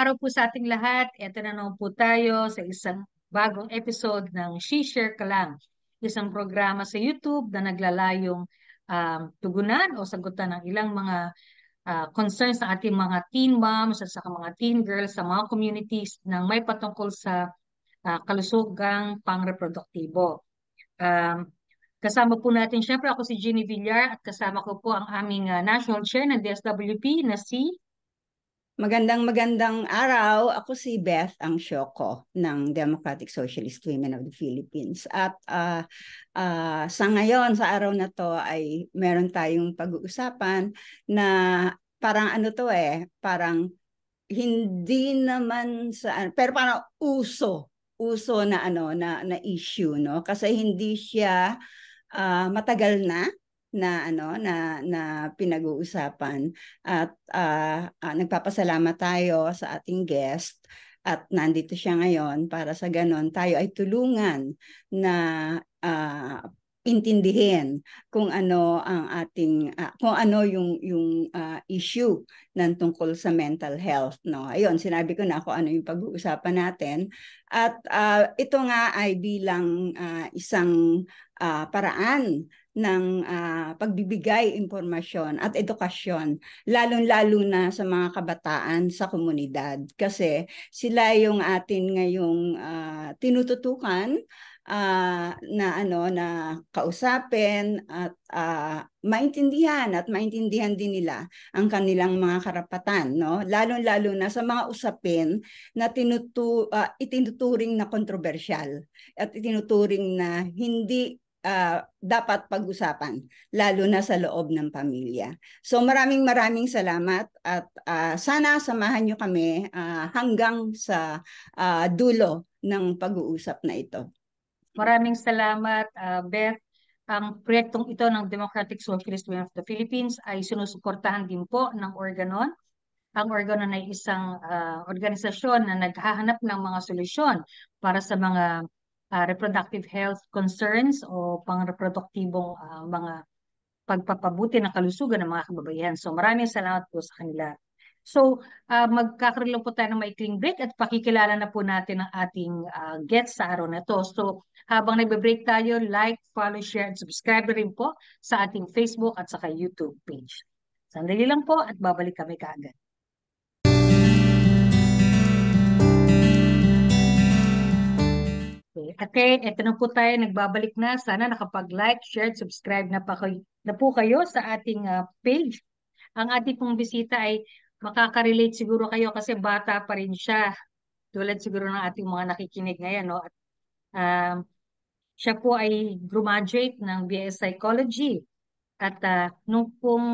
araw po sa ating lahat. Ito na naman po tayo sa isang bagong episode ng She-Share Ka Lang. Isang programa sa YouTube na naglalayong tugunan o sagutan ng ilang mga concerns ng ating mga teen moms at saka mga teen girls sa mga communities nang may patungkol sa kalusugang pangreproduktibo. Kasama po natin, syempre ako si Ginny Villar at kasama ko po ang aming National Chair ng DSWP na si Magandang araw. Ako si Beth Ang Syoko ng Democratic Socialist Women of the Philippines. At sa ngayon, sa araw na to ay meron tayong pag-uusapan na parang parang hindi naman pero parang uso na na issue, no? Kasi hindi siya matagal na pinag-uusapan at nagpapasalamat tayo sa ating guest at nandito siya ngayon para sa ganon tayo ay tulungan na intindihin kung ano ang kung ano yung issue ng tungkol sa mental health, no. Ayun, sinabi ko na kung ano yung pag-uusapan natin at ito nga ay bilang isang paraan ng pagbibigay impormasyon at edukasyon, lalong-lalo na sa mga kabataan sa komunidad. Kasi sila yung atin ngayong tinututukan na kausapin at maintindihan din nila ang kanilang mga karapatan, no? Lalong-lalo na sa mga usapin na itinuturing na kontrobersyal at itinuturing na hindi dapat pag-usapan, lalo na sa loob ng pamilya. So maraming salamat at sana samahan nyo kami hanggang sa dulo ng pag-uusap na ito. Maraming salamat, Beth. Ang proyektong ito ng Democratic Socialist Women of the Philippines ay sinusuportahan din po ng Organon. Ang Organon ay isang organisasyon na naghahanap ng mga solusyon para sa mga reproductive health concerns o pang-reproduktibong mga pagpapabuti ng kalusugan ng mga kababaihan. So maraming salamat po sa kanila. So magkakaroon lang po tayo ng maikling break at pakikilala na po natin ang ating guest sa araw na to. So habang nagbe-break tayo, like, follow, share, at subscribe rin po sa ating Facebook at saka YouTube page. Sandali lang po at babalik kami kaagad. Okay, eto na po tayo, nagbabalik na. Sana nakapag-like, share, subscribe na po kayo sa ating page. Ang ating pong bisita ay makaka-relate siguro kayo kasi bata pa rin siya. Tulad siguro ng ating mga nakikinig ngayon, no? At, siya po ay graduate ng BS Psychology. At nung pong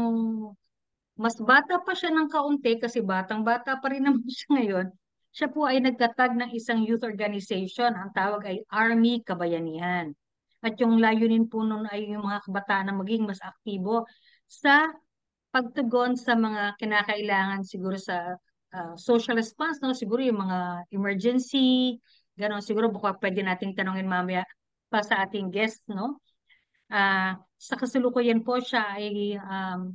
mas bata pa siya ng kaunti kasi batang-bata pa rin naman siya ngayon, siya po ay nagtatag ng isang youth organization. Ang tawag ay Army Kabayanihan. At yung layunin po nun ay yung mga kabataan na maging mas aktibo sa pagtugon sa mga kinakailangan siguro sa social response, no? Siguro yung mga emergency, gano'n. Siguro baka pwede nating tanongin mamaya pa sa ating guest, no? Sa kasalukuyan po siya ay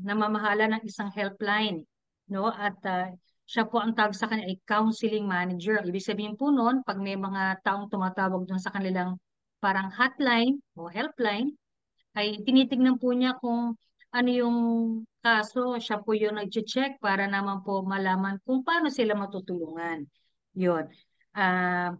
namamahala ng isang helpline, no? At siya po ang tawag sa kanya ay counseling manager. Ibig sabihin po noon, pag may mga taong tumatawag doon sa kanilang parang hotline o helpline, ay tinitignan po niya kung ano yung kaso. Siya po yung nag-check para naman po malaman kung paano sila matutulungan. Yun. Ah,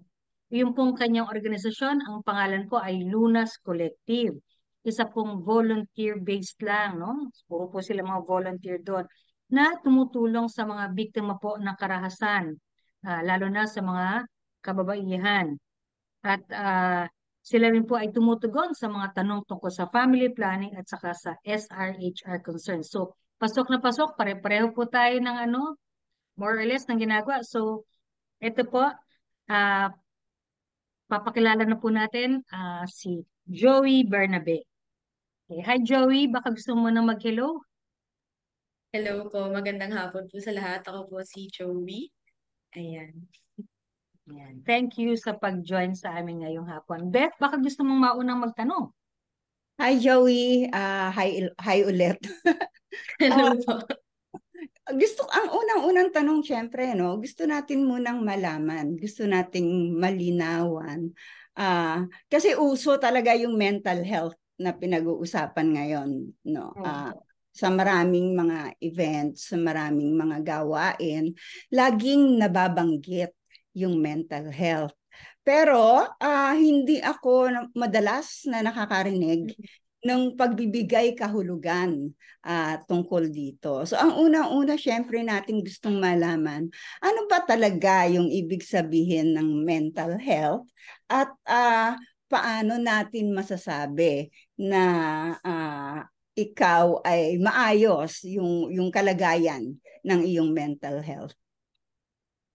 yung pong kanyang organisasyon, ang pangalan po ay Lunas Collective. Isa pong volunteer-based lang, no? Puro po sila mga volunteer doon na tumutulong sa mga biktima po ng karahasan, lalo na sa mga kababaihan. At sila rin po ay tumutugon sa mga tanong tungkol sa family planning at saka sa SRHR concerns. So, pasok na pasok, pare-pareho po tayo ng more or less ng ginagawa. So, ito po, papakilala na po natin si Joey Bernabe. Okay. Hi Joey, baka gusto mo na mag-hello? Hello po, magandang hapon po sa lahat. Ako po si Joey. Ayan. Ayan. Thank you sa pag-join sa amin ngayong hapon. Beth, baka gusto mong maunang magtanong? Hi Joey, hi ulit. Hello po. ang unang-unang tanong syempre, no, gusto natin munang malaman, gusto nating malinawan. Kasi uso talaga yung mental health na pinag-uusapan ngayon, no. Opo. Sa maraming mga events, sa maraming mga gawain, laging nababanggit yung mental health. Pero hindi ako madalas na nakakarinig ng pagbibigay kahulugan tungkol dito. So ang unang-una, syempre nating gustong malaman, ano ba talaga yung ibig sabihin ng mental health at paano natin masasabi na ikaw ay maayos yung kalagayan ng iyong mental health.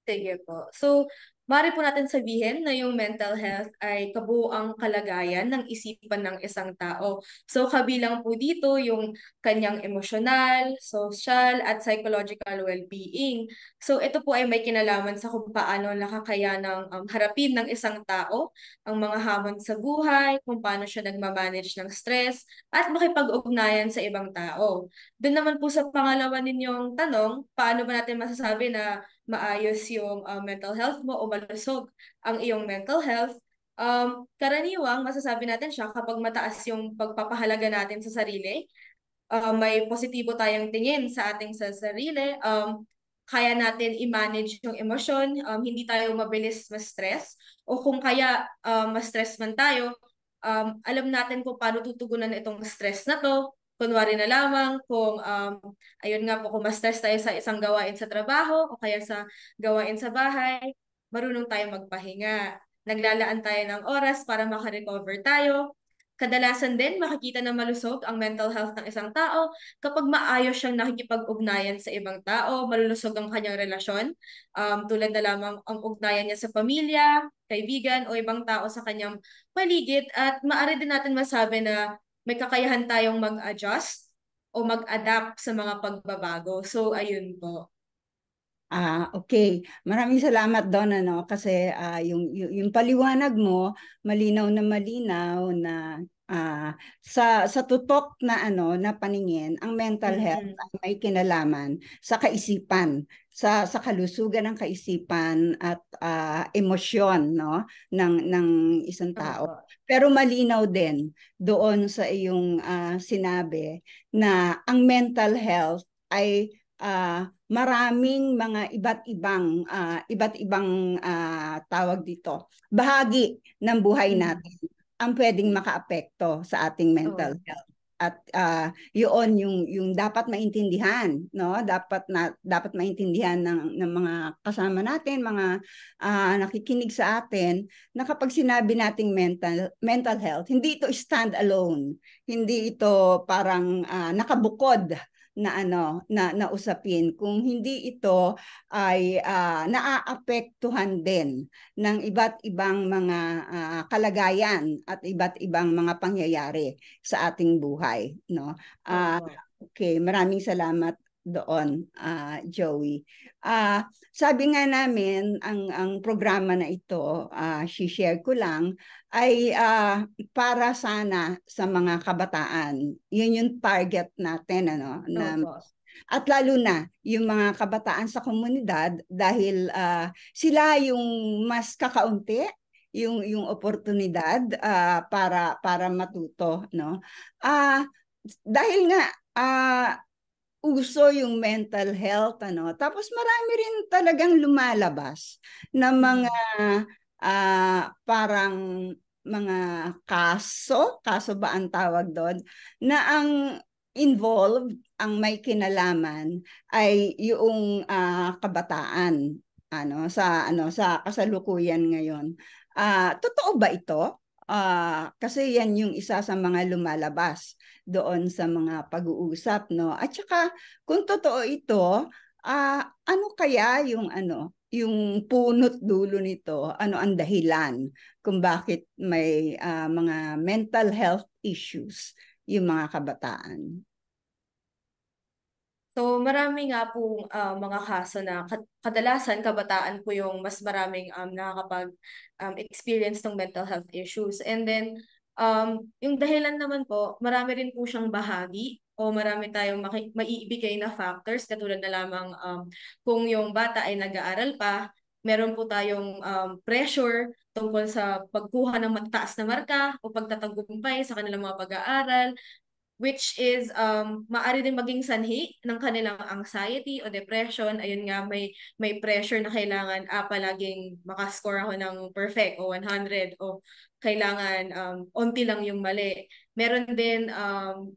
Sige po. So, maaari po natin sabihin na yung mental health ay kabuuang kalagayan ng isipan ng isang tao. So, kabilang po dito yung kanyang emosyonal, social, at psychological well-being. So, ito po ay may kinalaman sa kung paano nakakayanang harapin ng isang tao ang mga hamon sa buhay, kung paano siya nagmamanage ng stress, at makipag-ugnayan sa ibang tao. Doon naman po sa pangalawa ninyong tanong, paano ba natin masasabi na maayos yung mental health mo o malusog ang iyong mental health, karaniwang masasabi natin siya kapag mataas yung pagpapahalaga natin sa sarili, may positibo tayong tingin sa ating sa sarili, kaya natin i-manage yung emosyon, hindi tayo mabilis ma-stress, o kung kaya ma-stress man tayo, alam natin kung paano tutugunan itong stress na to. Kunwari na lamang kung ayun nga po, kung ma-stress tayo sa isang gawain sa trabaho o kaya sa gawain sa bahay, marunong tayo magpahinga. Naglalaan tayo ng oras para makarecover tayo. Kadalasan din makikita na malusog ang mental health ng isang tao kapag maayos siyang nakikipag-ugnayan sa ibang tao, malulusog ang kanyang relasyon, tulad na lamang ang ugnayan niya sa pamilya, kaibigan o ibang tao sa kanyang paligid, at maaari din natin masabi na may kakayahan tayong mag-adjust o mag-adapt sa mga pagbabago. So, ayun po. Okay. Maraming salamat doon, ano, kasi yung paliwanag mo, malinaw na sa tutok na na paningin, ang mental health Mm-mm. ay may kinalaman sa kaisipan, sa kalusugan ng kaisipan at emosyon, no, ng isang tao. Opo. Pero malinaw din doon sa iyong sinabi na ang mental health ay maraming mga iba't ibang tawag dito, bahagi ng buhay Mm. natin ang pwedeng makaapekto sa ating mental Opo. health. At yun yung dapat maintindihan, no? Dapat maintindihan ng mga kasama natin, mga nakikinig sa atin, na kapag sinabi nating mental health, hindi ito stand alone. Hindi ito parang nakabukod na usapin, kung hindi ito ay naaapektuhan din ng iba't ibang mga kalagayan at iba't ibang mga pangyayari sa ating buhay, no. Opo. Okay, maraming salamat doon, Joey. Sabi nga namin, ang programa na ito, share ko lang, ay para sana sa mga kabataan. Yun yung target natin, ano, Opo. at lalo na yung mga kabataan sa komunidad, dahil sila yung mas kakaunti yung oportunidad para matuto, no. Dahil nga uso yung mental health, ano. Tapos marami rin talagang lumalabas na mga parang mga kaso ba ang tawag doon, na ang involved, ang may kinalaman ay yung kabataan, sa kasalukuyan ngayon. Totoo ba ito? Kasi yan yung isa sa mga lumalabas doon sa mga pag-uusap, no? At saka kung totoo ito, ano kaya yung punot dulo nito? Ano ang dahilan kung bakit may mga mental health issues yung mga kabataan? So, marami nga pong mga kaso na kadalasan kabataan po yung mas maraming nakakapag-experience ng mental health issues. And then, yung dahilan naman po, marami rin po siyang bahagi. o marami tayong maiibigay na factors katulad na lamang kung yung bata ay nag-aaral pa, meron po tayong pressure tungkol sa pagkuha ng mataas na marka o pagtatagumpay sa kanilang mga pag-aaral, which is maaari din maging sanhi ng kanilang anxiety o depression. Ayun nga, may pressure na kailangan palaging makascore ako ng perfect o 100 o kailangan onti lang yung mali. Meron din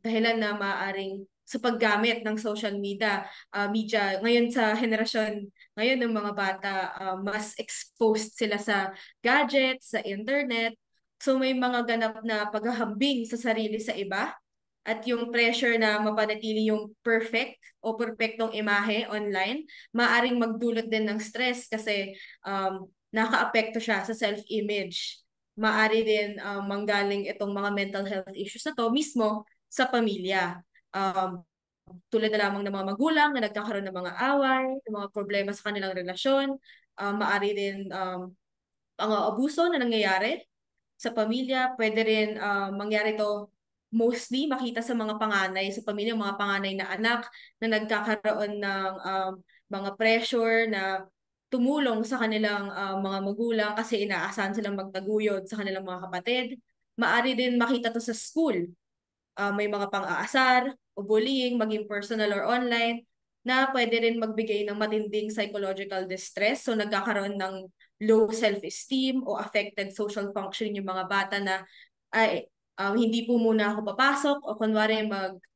dahilan na maaaring sa paggamit ng social media ngayon sa henerasyon ngayon ng mga bata, mas exposed sila sa gadgets, sa internet. So may mga ganap na paghahambing sa sarili sa iba at yung pressure na mapanatili yung perfect o perfectong imahe online, maaring magdulot din ng stress kasi nakaapekto siya sa self-image. Maari din manggaling itong mga mental health issues na to mismo sa pamilya. Tulad na lamang ng mga magulang na nagkakaroon ng mga away, ng mga problema sa kanilang relasyon, maari din mga abuso na nangyayari sa pamilya. Pwede rin mangyari to mostly makita sa mga panganay sa pamilya, mga panganay na anak na nagkakaroon ng mga pressure na tumulong sa kanilang mga magulang kasi inaasahan silang magtaguyod sa kanilang mga kapatid. Maari din makita to sa school. May mga pang-aasar o bullying, maging personal or online, na pwede rin magbigay ng matinding psychological distress. So nagkakaroon ng low self-esteem o affected social functioning yung mga bata na ay hindi po muna ako papasok o kunwari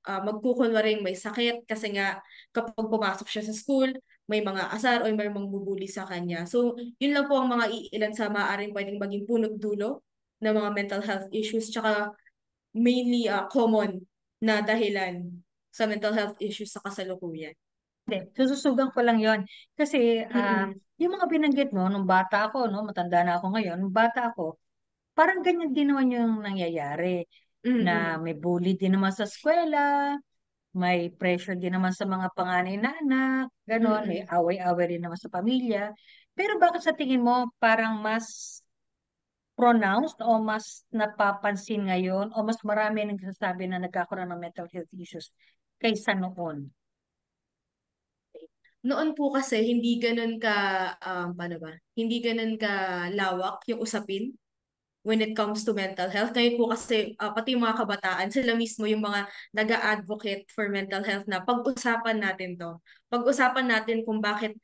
magkukunwaring may sakit kasi nga kapag pumasok siya sa school, may mga asar o may mga bubuli sa kanya. So yun lang po ang mga iilan sa maaaring pwedeng maging punot dulo ng mga mental health issues, tsaka mainly common na dahilan sa mental health issues sa kasalukuyan. Hindi, sususugan ko lang yon. Kasi yung mga binanggit mo, nung bata ako, no, matanda na ako ngayon, nung bata ako, parang ganyan din naman yung nangyayari. Na Mm-mm. may bully din naman sa eskwela, may pressure din naman sa mga panganay na anak, ganon, may Mm-mm. away-away rin naman sa pamilya. Pero bakit sa tingin mo parang mas pronounced o mas napapansin ngayon o mas marami nagsasabi na nagkakaroon ng mental health issues kaysa noon? Noon po kasi hindi ganun ka paano ba? Hindi ganun ka lawak yung usapin when it comes to mental health. Ngayon po kasi pati yung mga kabataan, sila mismo yung mga nag-a-advocate for mental health na pag-usapan natin to. Pag-usapan natin kung bakit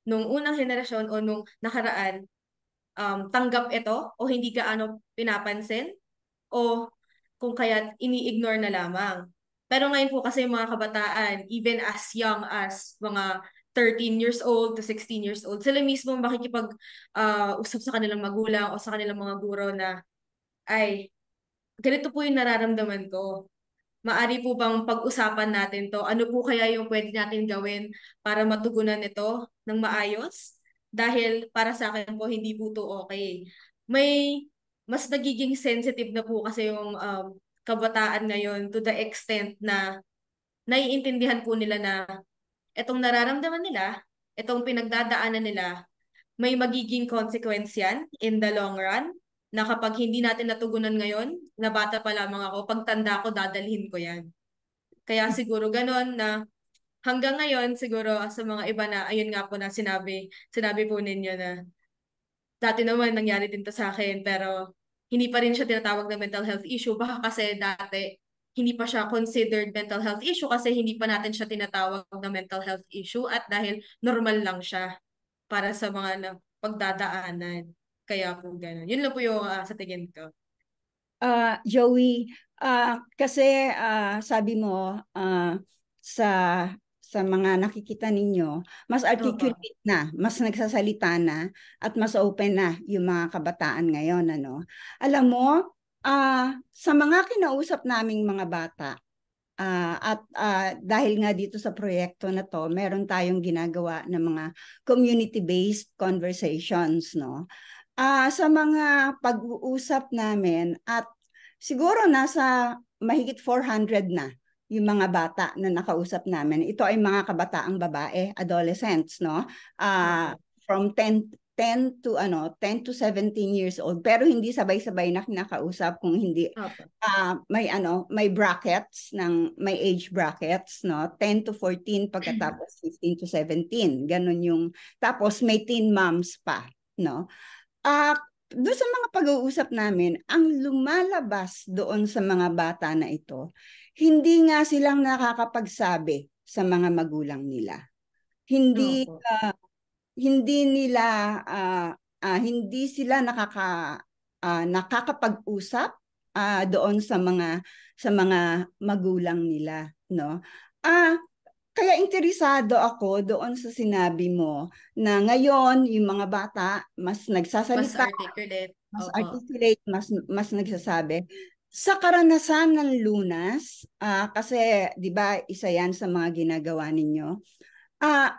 nung unang henerasyon o nung nakaraan tanggap ito o hindi gaano pinapansin o kung kaya ini-ignore na lamang. Pero ngayon po kasi yung mga kabataan, even as young as mga 13 years old to 16 years old, sila mismo makikipag-usap sa kanilang magulang o sa kanilang mga guro na, ay, ganito po yung nararamdaman ko. Maari po bang pag-usapan natin to? Ano po kaya yung pwede natin gawin para matugunan ito ng maayos? Dahil para sa akin po, hindi po to okay. May mas nagiging sensitive na po kasi yung kabataan ngayon to the extent na naiintindihan po nila na itong nararamdaman nila, itong pinagdadaanan nila, may magiging consequence yan in the long run, na kapag hindi natin natugunan ngayon, na bata pa lamang ako, pagtanda ko, dadalhin ko yan. Kaya siguro ganon na hanggang ngayon, siguro sa mga iba na, ayun nga po na sinabi po ninyo na dati naman nangyari din to sa akin, pero hindi pa rin siya tinatawag na mental health issue. Baka kasi dati, hindi pa siya considered mental health issue kasi hindi pa natin siya tinatawag na mental health issue at dahil normal lang siya para sa mga pagdadaanan. Kaya po gano'n. Yun lang po yung sa tingin ko. Joey, kasi sabi mo sa mga nakikita ninyo, mas Opo. articulate na, mas nagsasalita na, at mas open na yung mga kabataan ngayon. Ano? Alam mo, sa mga kinausap naming mga bata, at dahil nga dito sa proyekto na to, meron tayong ginagawa ng mga community-based conversations, no? Sa mga pag-uusap namin, at siguro nasa mahigit 400 na yung mga bata na nakausap namin. Ito ay mga kabataang babae, adolescents, no? Opo. From 10 to 17 years old, pero hindi sabay-sabay na kinakausap kung hindi Opo. may brackets may age brackets, no? 10 to 14 pagkatapos 15 to 17. Ganun yung tapos may teen moms pa, no? Doon sa mga pag-uusap namin, ang lumalabas doon sa mga bata na ito, hindi nga silang nakakapagsabi sa mga magulang nila. Hindi Opo. hindi nila hindi sila nakakapag-usap doon sa mga magulang nila, no? Kaya interesado ako doon sa sinabi mo na ngayon yung mga bata mas Mas nagsasalita, articulate. mas Opo. articulate, mas nagsasabi. Sa karanasan ng Lunas, kasi 'di ba isa yan sa mga ginagawa ninyo.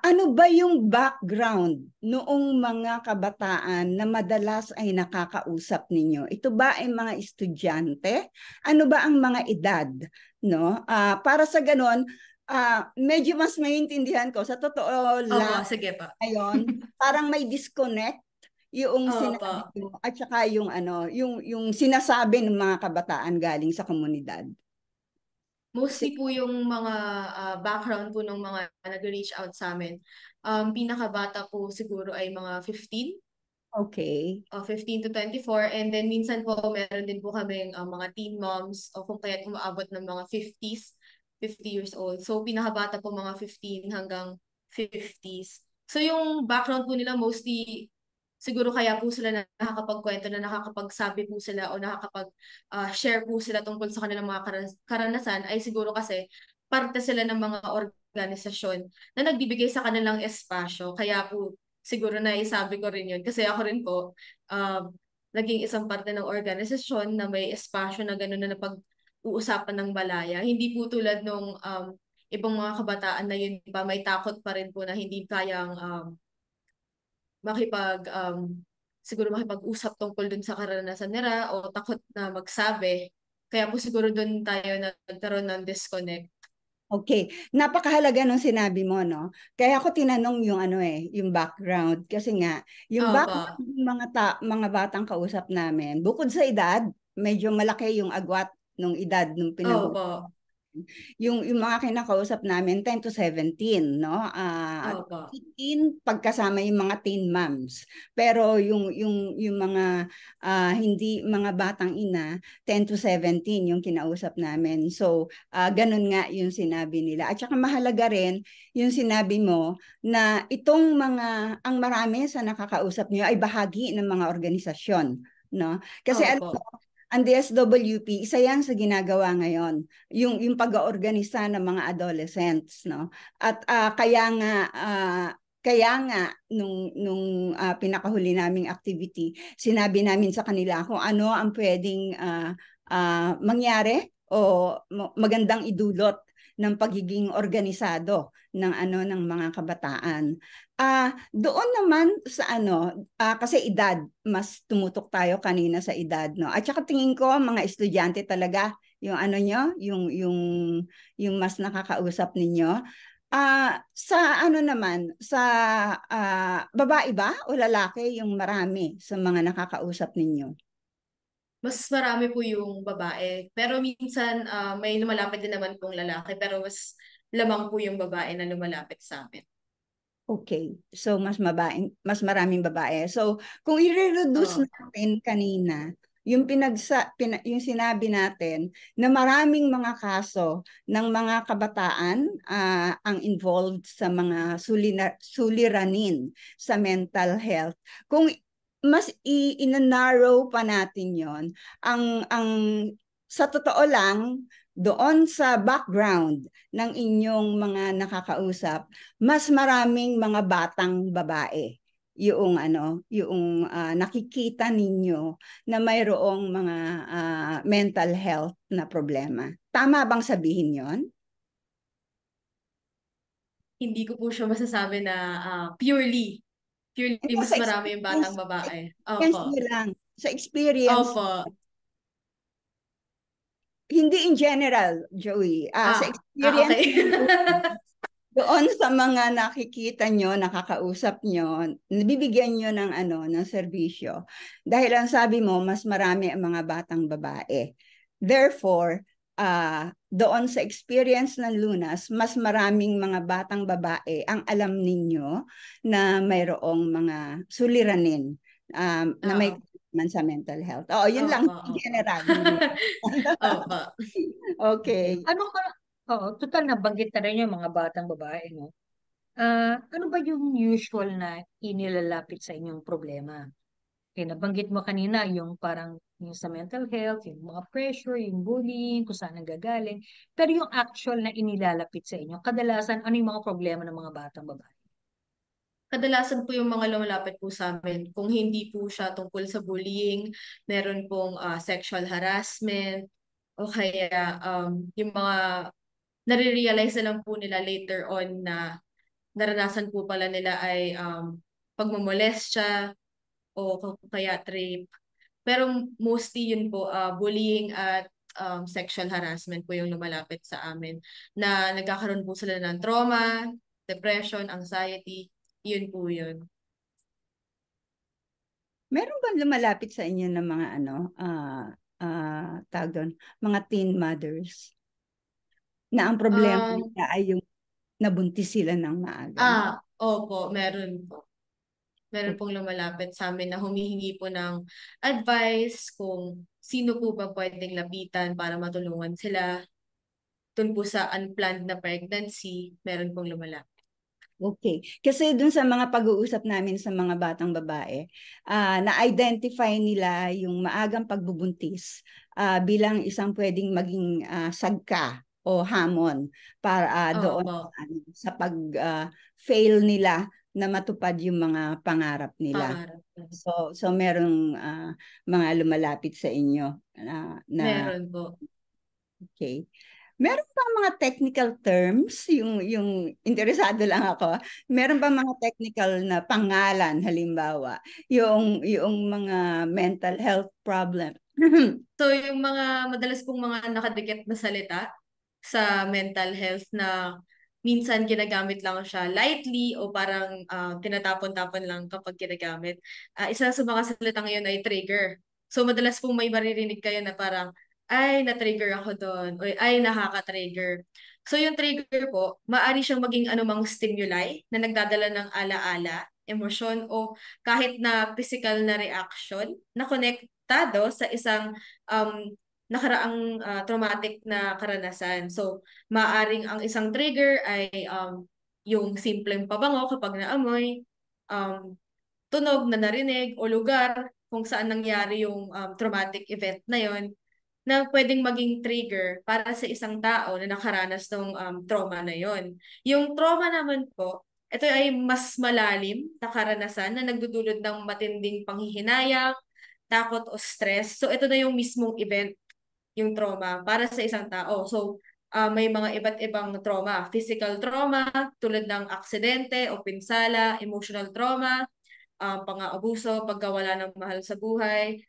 Ano ba yung background noong mga kabataan na madalas ay nakakausap ninyo? Ito ba ay mga estudyante? Ano ba ang mga edad? No? Para sa ganon, medyo mas maintindihan ko. Sa totoo Opo, lang sige pa. ngayon, parang may disconnect yung Opo. sinabi mo at saka yung sinasabi ng mga kabataan galing sa komunidad. Mostly po yung mga background po ng mga nag-reach out sa amin. Pinakabata po siguro ay mga 15, Okay. 15 to 24. And then minsan po meron din po kaming mga teen moms o kung kaya't umaabot ng mga 50s, 50 years old. So pinakabata po mga 15 hanggang 50s. So yung background po nila mostly siguro kaya po sila nakakapagkwento na nakakapagsabi po sila o nakakapag-share po sila tungkol sa kanilang mga karanasan ay siguro kasi parte sila ng mga organisasyon na nagbibigay sa kanilang espasyo. Kaya po siguro na isabi ko rin yun. Kasi ako rin po, naging isang parte ng organisasyon na may espasyo na gano'n na napag-uusapan ng balaya. Hindi po tulad nung ibang mga kabataan na yun pa, may takot pa rin po na hindi kayang siguro makipag-usap tungkol dun sa karanasan nila o takot na magsabi. Kaya po siguro dun tayo nagkaroon ng disconnect. Okay, napakahalaga nung sinabi mo, no? Kaya ako tinanong yung background kasi nga yung Opo. background ng mga batang kausap namin, bukod sa edad, medyo malaki yung agwat nung edad nung pinag Opo. yung mga kinakausap namin 10 to 17, no? Opo. 15 pagkasama yung mga teen moms. Pero yung mga hindi mga batang ina 10 to 17 yung kinausap namin. So, ganun nga yung sinabi nila. At saka mahalaga rin yung sinabi mo na ang marami sa nakakausap niyo ay bahagi ng mga organisasyon, no? Kasi alam Opo. mo, ang DSWP, isa yan sa ginagawa ngayon, yung pag-oorganisa ng mga adolescents, no? At kaya nga nung pinakahuli naming activity, sinabi namin sa kanila kung ano ang pwedeng mangyari o magandang idulot ng pagiging organisado ng mga kabataan. Doon naman sa kasi edad, mas tumutok tayo kanina sa edad, no? At saka tingin ko mga estudyante talaga yung nyo, yung mas nakakausap ninyo. Sa babae ba o lalaki yung marami sa mga nakakausap ninyo? Mas marami po yung babae. Pero minsan may lumalapit din naman pong lalaki. Pero mas lamang po yung babae na lumalapit sa amin. Okay. So mas maraming babae. So kung i-reduce Opo. natin kanina yung yung sinabi natin na maraming mga kaso ng mga kabataan ang involved sa mga suliranin sa mental health. Kung mas i-narrow pa natin yon, ang sa totoo lang doon sa background ng inyong mga nakakausap, mas maraming mga batang babae yung nakikita ninyo na mayroong mga mental health na problema. Tama bang sabihin yon? Hindi ko po siya masasabi na purely Ito mas marami yung batang sa babae. experience Opo. niyo lang. Sa experience, Opo. hindi in general, Joey. Sa experience Okay. niyo, Doon sa mga nakikita nyo, nakakausap nyo, nabibigyan nyo ng ng serbisyo. Dahil ang sabi mo, mas marami ang mga batang babae. Therefore, doon sa experience ng Lunas, mas maraming mga batang babae ang alam ninyo na mayroong mga suliranin na may Oo. man sa mental health. Oo, yun lang Opo, in opo. general. Opo. Okay. Ano ka, oo, total nabanggit na rin yung mga batang babae, no? Ano ba yung usual na inilalapit sa inyong problema? Okay, nabanggit mo kanina yung parang yung sa mental health, yung mga pressure, yung bullying, kung saan nanggagaling. Pero yung actual na inilalapit sa inyo, kadalasan ano yung mga problema ng mga batang babae? Kadalasan po yung mga lumalapit po sa amin, kung hindi po siya tungkol sa bullying, meron pong sexual harassment, o kaya yung mga nare-realize na lang po nila later on na naranasan po pala nila ay pagmomolestya o kaya rape. Pero mostly yun po, bullying at sexual harassment po yung lumalapit sa amin na nagkakaroon po sila ng trauma, depression, anxiety, yun po yun. Meron bang lumalapit sa inyo ng mga tawag doon, mga teen mothers na ang problema Um, nila ay yung nabuntis sila ng maaga? opo, meron po. Meron pong lumalapit sa amin na humihingi po ng advice kung sino po ba pwedeng lapitan para matulungan sila. Dun po sa unplanned na pregnancy, meron pong lumalapit. Okay. Kasi dun sa mga pag-uusap namin sa mga batang babae, na-identify nila yung maagang pagbubuntis bilang isang pwedeng maging sagka o hamon para doon Opo, sa pag-fail nila na matupad yung mga pangarap nila. pangarap. So merong mga lumalapit sa inyo Meron po. okay. Meron ba mga technical terms? Yung interesado lang ako. Meron ba mga technical na pangalan halimbawa? Yung mga mental health problem. So yung mga madalas pong mga nakadikit na salita sa mental health na minsan ginagamit lang siya lightly o parang tinatapon-tapon lang kapag ginagamit. Isa sa mga salita ngayon ay trigger. So madalas pong may maririnig kayo na parang, ay, na-trigger ako doon, o ay, nakaka-trigger. So yung trigger po, maaari siyang maging anumang stimuli na nagdadala ng ala-ala, emosyon, o kahit na physical na reaction na konektado sa isang nakaraang traumatic na karanasan. So, maaring ang isang trigger ay yung simpleng pabango kapag naamoy, um, tunog na narinig o lugar kung saan nangyari yung traumatic event na yon na pwedeng maging trigger para sa isang tao na nakaranas ng trauma na yon. Yung trauma naman po, ito ay mas malalim na karanasan na nagdudulot ng matinding panghihinayang, takot o stress. So ito na yung mismong event, yung trauma para sa isang tao. So may mga iba't ibang trauma. Physical trauma tulad ng aksidente o pinsala, emotional trauma, pang-aabuso, pagkawala ng mahal sa buhay,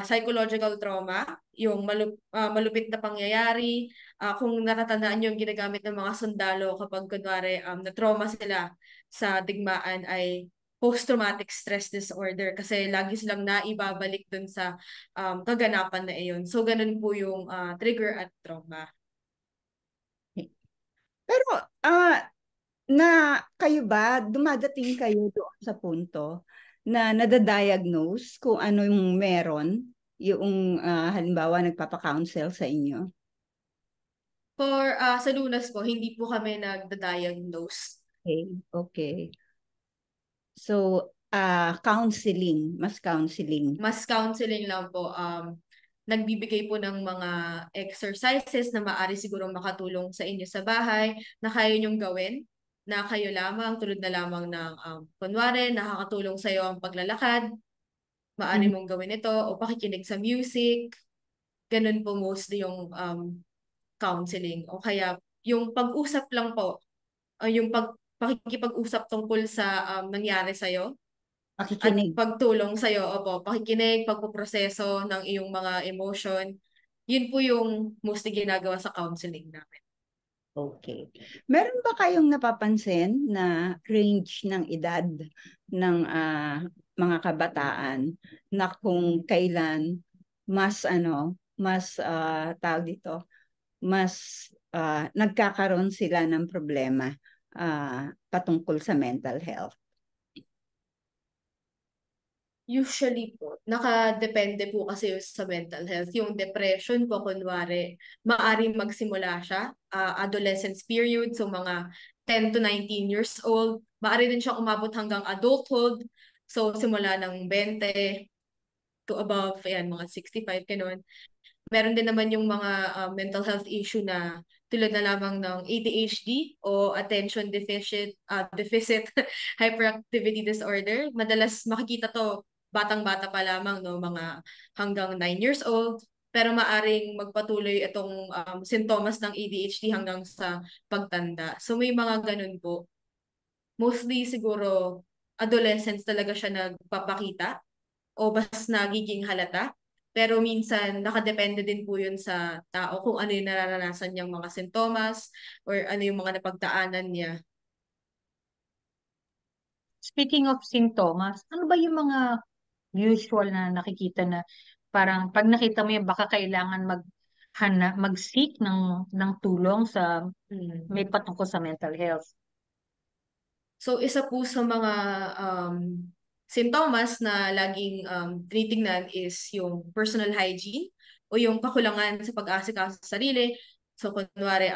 psychological trauma, yung malupit na pangyayari, kung natatandaan yung ginagamit ng mga sundalo kapag kunwari na-trauma sila sa digmaan ay post-traumatic stress disorder kasi lagi silang naibabalik dun sa kaganapan na iyon. So, ganun po yung trigger at trauma. Pero na kayo ba, dumadating kayo doon sa punto na nadadiagnose kung ano yung meron, yung halimbawa nagpapa-counsel sa inyo? For sa lunas po, hindi po kami nagda-diagnose. Okay, okay. So, counseling, mas counseling. Mas counseling lang po. Nagbibigay po ng mga exercises na maaari siguro makatulong sa inyo sa bahay na kaya nyong gawin na kayo lamang, tulad na lamang ng kunwari, nakakatulong sa iyo ang paglalakad, maaari Mhm. mong gawin ito, o pakikinig sa music, ganun po mostly yung counseling. O kaya yung pag-usap lang po, yung pakikipag-usap tungkol sa nangyari sa'yo, at Pakikinig. pagtulong sa'yo, opo, pakikinig, pagpuproseso ng iyong mga emotion, yun po yung mostly ginagawa sa counseling namin. Okay. Meron ba kayong napapansin na range ng edad ng mga kabataan na kung kailan mas tawag dito, mas nagkakaroon sila ng problema patungkol sa mental health? Usually po, nakadepende po kasi sa mental health. Yung depression po, kunwari, maaring magsimula siya, adolescence period, so mga 10 to 19 years old. Maaari din siyang umabot hanggang adulthood, so simula ng 20 to above, ayan, mga 65, ganun. Meron din naman yung mga mental health issue na tulad na lamang ng ADHD o attention deficit hyperactivity disorder. Madalas makikita to batang-bata pa lamang, no, mga hanggang 9 years old. Pero maaring magpatuloy itong sintomas ng ADHD hanggang sa pagtanda. So may mga ganun po. Mostly siguro adolescents talaga siya nagpapakita o mas nagiging halata. Pero minsan, nakadepende din po yun sa tao kung ano yung nararanasan niyang mga sintomas or ano yung mga napagdaanan niya. Speaking of sintomas, ano ba yung mga usual na nakikita na parang pag nakita mo yan, baka kailangan mag-seek ng tulong sa may patungkol sa mental health? So, isa po sa mga sintomas na laging tinitingnan is yung personal hygiene o yung kakulangan sa pag-aasikaso sa sarili. So, kunwari,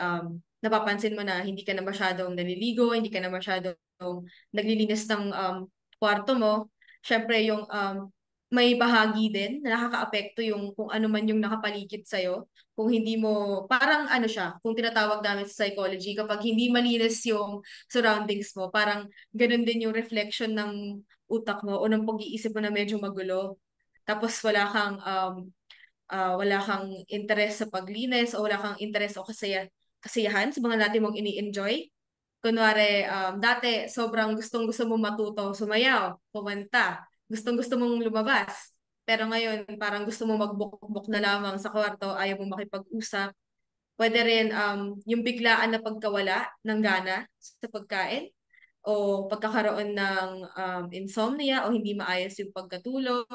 napapansin mo na hindi ka na masyadong naliligo, hindi ka na masyadong naglilinis ng kwarto mo. Siyempre, yung may bahagi din na nakakaapekto yung kung ano man yung nakapaligid sa'yo. Kung hindi mo, parang ano siya, kung tinatawag namin sa psychology, kapag hindi malinis yung surroundings mo, parang ganun din yung reflection ng utak mo o ng pag-iisip mo na medyo magulo. Tapos wala kang interest sa paglinis o wala kang interest o kasiyahan sa mga dati mong ini-enjoy. Kunwari, dati sobrang gustong-gusto mong matuto, sumayaw, kumanta, gustong-gusto mong lumabas. Pero ngayon, parang gusto mong magbukbok na lamang sa kwarto, ayaw mong makipag-usap. Pwede rin yung biglaan na pagkawala ng gana sa pagkain o pagkakaroon ng insomnia o hindi maayos yung pagkatulog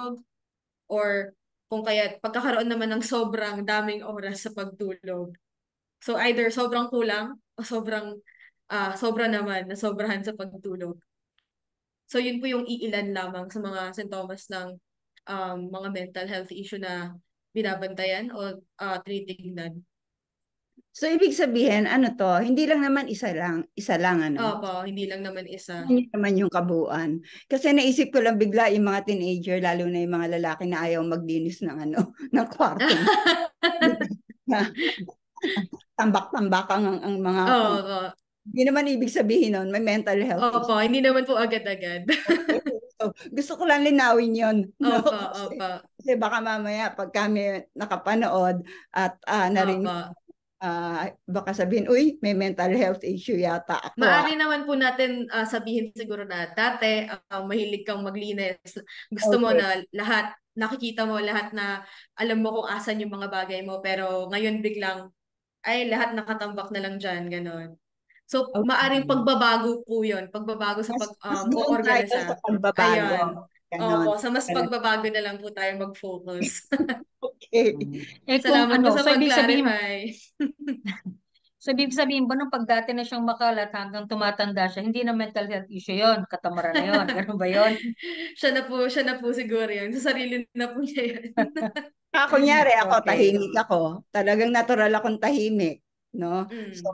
or kung kaya pagkakaroon naman ng sobrang daming oras sa pagtulog. So either sobrang kulang o sobra naman na sobrahan sa pagtulog. So yun po yung iilan lamang sa mga sintomas ng mga mental health issue na binabantayan o tinitignan. So ibig sabihin, ano to, hindi lang naman isa lang ano. Opo, hindi lang naman isa. Hindi naman yung kabuuan. Kasi naisip ko lang bigla yung mga teenager, lalo na yung mga lalaki na ayaw maglinis ng ng kwarto. Tambak-tambak ang mga Oo. Hindi naman ibig sabihin nun, may mental health issue. Opo, hindi naman po agad-agad. So, gusto ko lang linawin yun. No? Opo, Kasi, opo. kasi baka mamaya pag kami nakapanood at narinig, Opo. baka sabihin, uy, may mental health issue yata ako. Maari naman po natin sabihin siguro na dati mahilig kang maglinis. Gusto mo Okay. na lahat, nakikita mo lahat na alam mo kung asan yung mga bagay mo. Pero ngayon biglang, ay lahat nakatambak na lang dyan, ganon. So, Okay. maaring pagbabago po yun. Pagbabago sa Mas doon tayo sa pag-oorganisa. pagbabago. Ayan. Ganon. Opo, sa mas pagbabago na lang po tayo mag-focus. Okay. Kung Salamat po sa so pag-clarify. ibig sabihin ba nung pag dati na siyang makalat hanggang tumatanda siya, hindi na mental health issue yon, katamaran na yon, ganun ba yon? Siya na po siguro yun. Sa sarili na po niya yun. Kunyari ako, Okay. tahimik ako. Talagang natural akong tahimik. No? So,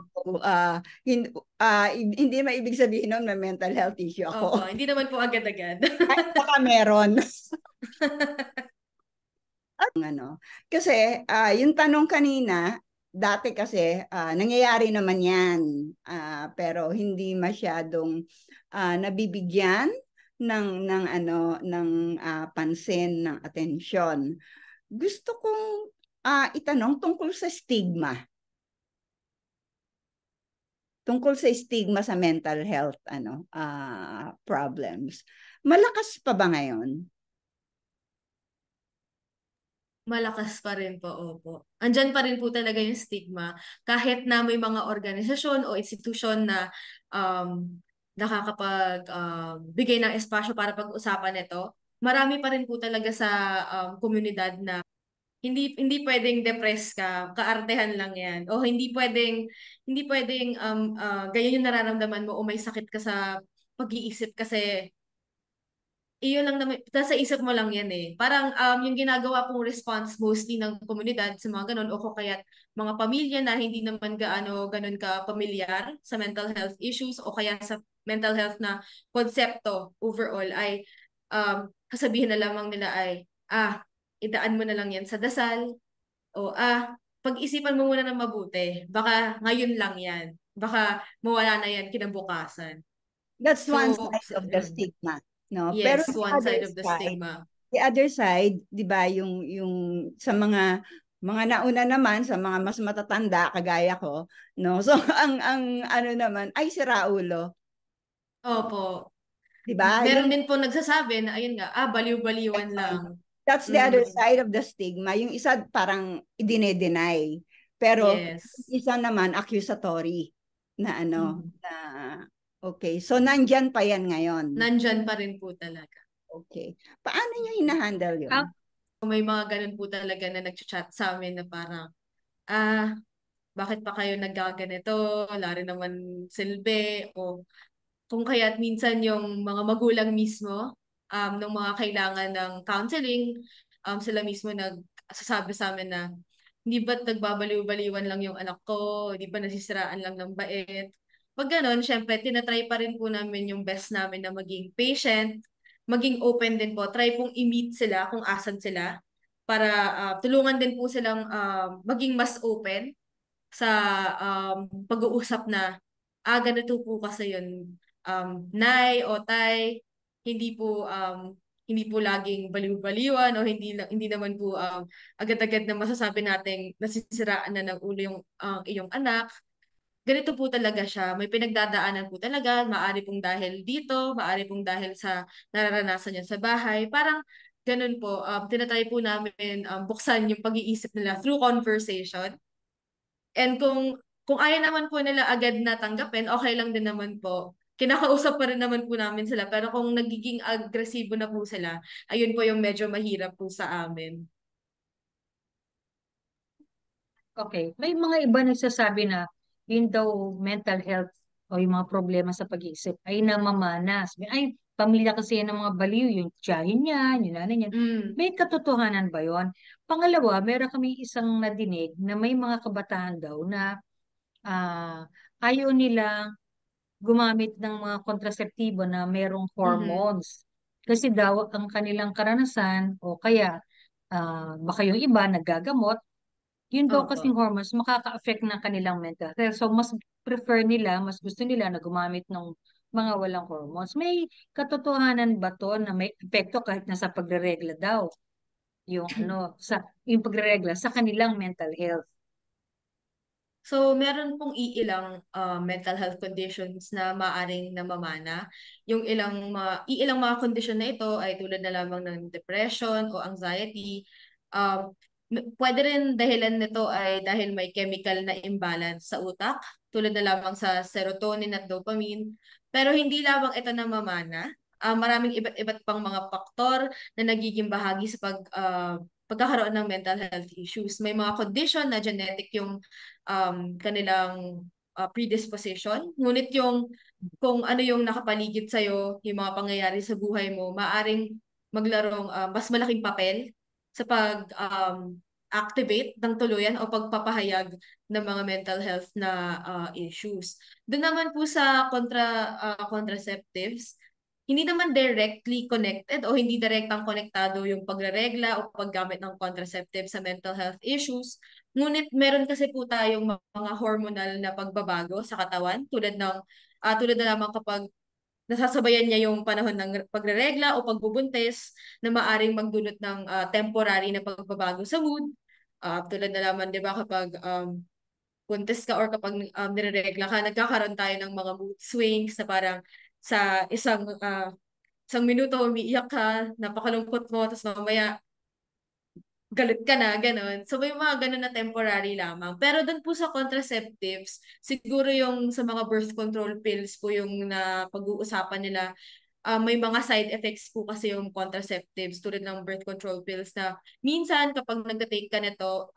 hindi maibig sabihin nun may mental health issue ako. Opo, hindi naman po agad-agad. Kahit baka meron. Kasi yung tanong kanina, dati kasi nangyayari naman yan. Pero hindi masyadong nabibigyan ng pansin, ng atensyon. Gusto kong itanong tungkol sa stigma. Tungkol sa stigma sa mental health problems. Malakas pa ba ngayon? Malakas pa rin po, opo. Andyan pa rin po talaga yung stigma. Kahit na may mga organisasyon o institusyon na nakakapag bigay ng espasyo para pag-usapan ito, marami pa rin po talaga sa komunidad na hindi pwedeng depressed ka, kaartehan lang 'yan. O hindi pwedeng ganyan yung nararamdaman mo o may sakit ka sa pag-iisip kasi iyon lang naman, nasa isip mo lang yan eh. Parang yung ginagawa pong response mostly ng komunidad sa mga ganun o kaya mga pamilya na hindi naman ganun ka pamilyar sa mental health issues o kaya sa mental health na konsepto overall ay kasabihin na lamang nila ay idaan mo na lang yan sa dasal o pag-isipan mo muna ng mabuti. Baka ngayon lang yan. Baka mawala na yan kinabukasan. That's one So, side of the stigma, no? Pero yes, one side of the stigma. the other side, 'di ba, yung sa mga nauna naman sa mga mas matatanda kagaya ko, no? So ang ano naman ay siraulo, Opo. 'di ba? Meron din po nagsasabi na ayun nga, baliw-baliwan lang. That's the other side of the stigma. Yung isa parang idine-deny. Pero Yes. isa naman accusatory na Mhm. na okay. So nandyan pa yan ngayon. Nandyan pa rin po talaga. Okay. Paano niyo hinahandle yun? May mga ganun po talaga na nag-chat sa amin na parang, bakit pa kayo naggaganito? Wala rin naman silbi. O kung kaya't minsan yung mga magulang mismo, ng mga kailangan ng counseling, sila mismo nagsasabi sa amin na, hindi ba't nagbabaliw-baliwan lang yung anak ko? Hindi ba nasisiraan lang ng bait? Pag ganon, syempre, tinatry pa rin po namin yung best namin na maging patient, maging open din po. Try pong i-meet sila kung asan sila para tulungan din po silang maging mas open sa pag-uusap na, ganito po kasi yun, nay o tay, hindi po hindi po laging baliw-baliwan o hindi naman po agad-agad na masasabi nating nasisiraan na ng ulo yung iyong anak. Ganito po talaga siya. May pinagdadaanan po talaga. Maari pong dahil dito, maari pong dahil sa nararanasan niya sa bahay. Parang ganun po. Tinatry po namin buksan yung pag-iisip nila through conversation. And kung ayaw naman po nila agad na tanggapin, okay lang din naman po. Kinakausap pa rin naman po namin sila. Pero kung nagiging agresibo na po sila, ayun po yung medyo mahirap po sa amin. Okay. May mga iba nagsasabi na yun daw mental health o yung mga problema sa pag-iisip ay namamanas. Ay, pamilya kasi yan ng mga baliw, yung tiyahin niyan, yung nanay niyan. Mm. May katotohanan ba yon? Pangalawa, meron kami isang nadinig na may mga kabataan daw na ayaw nila gumamit ng mga kontraseptibo na merong Mhm. hormones. Kasi daw ang kanilang karanasan o kaya baka yung iba naggagamot, yun daw kasing Opo. hormones makaka-affect ng kanilang mental health. So mas prefer nila, mas gusto nila na gumamit ng mga walang hormones. May katotohanan ba to na may epekto kahit nasa pagreregla daw yung yung pagreregla sa kanilang mental health? So, meron pong iilang mental health conditions na maaring namamana. Yung iilang mga kondisyon na ito ay tulad na lamang ng depression o anxiety. Pwede rin dahilan nito ay dahil may chemical na imbalance sa utak, tulad na lamang sa serotonin at dopamine. Pero hindi lamang ito namamana. Maraming iba't pang mga faktor na nagiging bahagi sa pagkakaroon ng mental health issues. May mga condition na genetic yung kanilang predisposition. Ngunit kung ano yung nakapaligid sa'yo, yung mga pangyayari sa buhay mo, maaring maglarong mas malaking papel sa activate ng tuluyan o pagpapahayag ng mga mental health na issues. Doon naman po sa contraceptives, hindi naman directly connected o hindi direktang konektado yung pagreregla o paggamit ng contraceptive sa mental health issues. Ngunit meron kasi po tayong mga hormonal na pagbabago sa katawan tulad na lamang kapag nasasabayan niya yung panahon ng pagreregla o pagbubuntis na maaring magdulot ng temporary na pagbabago sa mood. Tulad na lamang, 'di ba, kapag buntis ka or kapag nireregla ka, nagkakaroon tayo ng mga mood swings na parang sa isang minuto umiiyak ka, napakalungkot mo, tapos mamaya galit ka na, ganun. So may mga ganun na temporary lamang. Pero dun po sa contraceptives, siguro yung sa mga birth control pills po yung na pag-uusapan nila, may mga side effects po kasi yung contraceptives tulad ng birth control pills na minsan kapag nagka-take ka nito,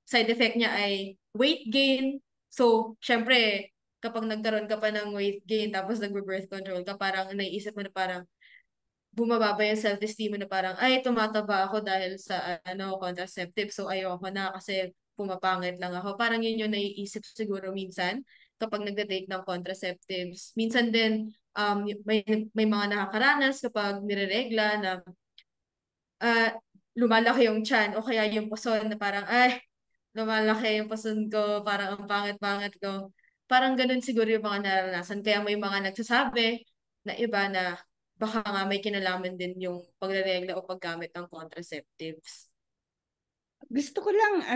side effect niya ay weight gain. So, syempre, kapag nagkaroon ka pa ng weight gain tapos nag-birth control ka, parang naiisip mo na parang bumababa yung self-esteem mo na parang, ay, tumataba ako dahil sa contraceptive. So, ayoko na kasi pumapangit lang ako. Parang yun yung naiisip siguro minsan kapag nagda-take ng contraceptives. Minsan din, may mga nakakaranas kapag nireregla na lumalaki yung tiyan o kaya yung puson na parang, ay, lumalaki yung puson ko, parang ang pangit-pangit ko. Parang ganun siguro yung mga naranasan. Kaya may mga nagsasabi na iba na baka nga may kinalaman din yung pagreregla o paggamit ng contraceptives. Gusto ko lang